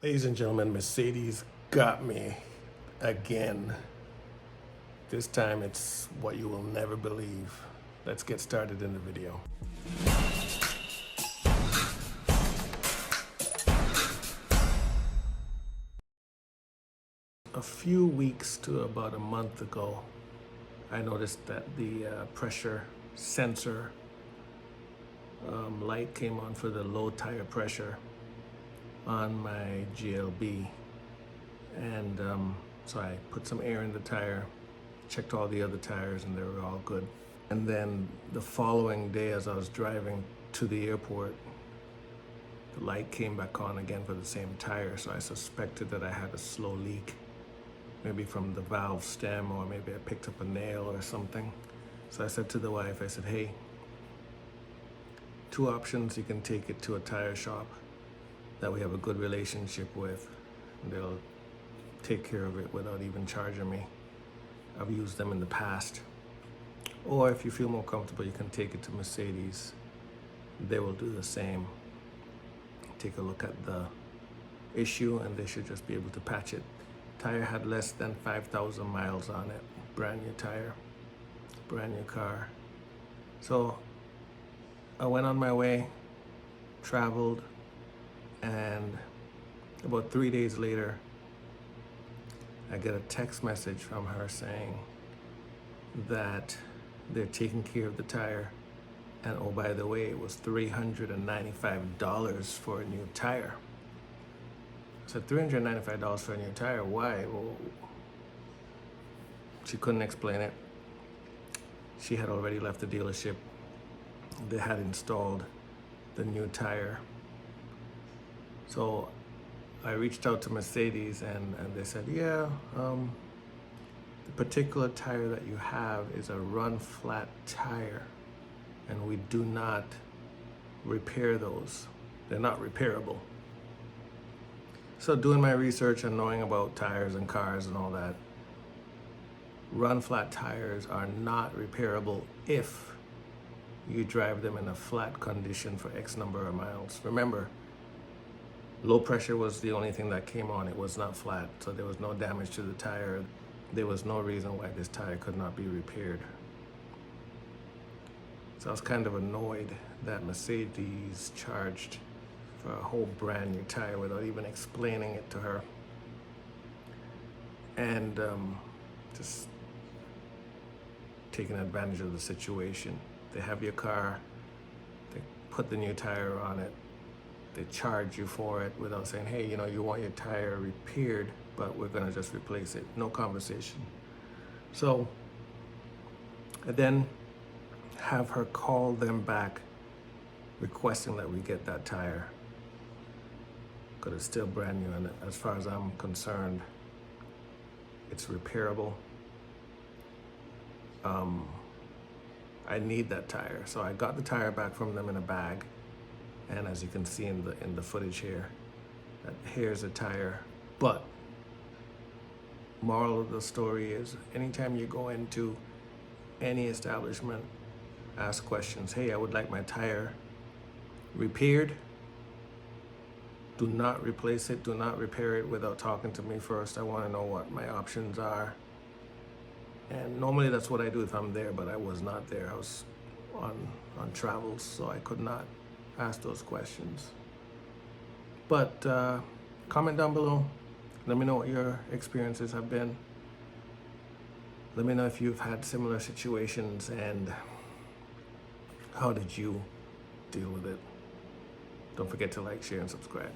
Ladies and gentlemen, Mercedes got me again. This time it's what you will never believe. Let's get started in the video. A few weeks to about a month ago, I noticed that the pressure sensor light came on for the low tire pressure on my GLB, and so I put some air in the tire, checked all the other tires, and they were all good. And then the following day, as I was driving to the airport, the light came back on again for the same tire, so I suspected that I had a slow leak, maybe from the valve stem, or maybe I picked up a nail or something. So I said to the wife, I said, hey, two options: you can take it to a tire shop that we have a good relationship with, and they'll take care of it without even charging me. I've used them in the past. Or if you feel more comfortable, you can take it to Mercedes. They will do the same. Take a look at the issue and they should just be able to patch it. Tire had less than 5,000 miles on it. Brand new tire, brand new car. So I went on my way, traveled, and about 3 days later, I get a text message from her saying that they're taking care of the tire. And oh, by the way, it was $395 for a new tire. I said, $395 for a new tire? Why? Well, she couldn't explain it. She had already left the dealership. They had installed the new tire. So I reached out to Mercedes and they said, yeah, the particular tire that you have is a run flat tire, and we do not repair those. They're not repairable. So doing my research and knowing about tires and cars and all that, run flat tires are not repairable if you drive them in a flat condition for X number of miles. Remember, low pressure was the only thing that came on. It was not flat, so there was no damage to the tire. There was no reason why this tire could not be repaired. So I was kind of annoyed that Mercedes charged for a whole brand new tire without even explaining it to her. And just taking advantage of the situation. They have your car, they put the new tire on it, they charge you for it without saying, hey, you want your tire repaired, but we're gonna just replace it. No conversation. So I then have her call them back requesting that we get that tire, because it's still brand new, and as far as I'm concerned, it's repairable. I need that tire. So I got the tire back from them in a bag, and as you can see in the footage here, that here's a tire. But moral of the story is, anytime you go into any establishment, ask questions. Hey, I would like my tire repaired. Do not replace it. Do not repair it without talking to me first. I want to know what my options are. And normally that's what I do if I'm there, but I was not there. I was on travels, so I could not ask those questions. But comment down below. Let me know what your experiences have been. Let me know if you've had similar situations and how did you deal with it. Don't forget to like, share, and subscribe.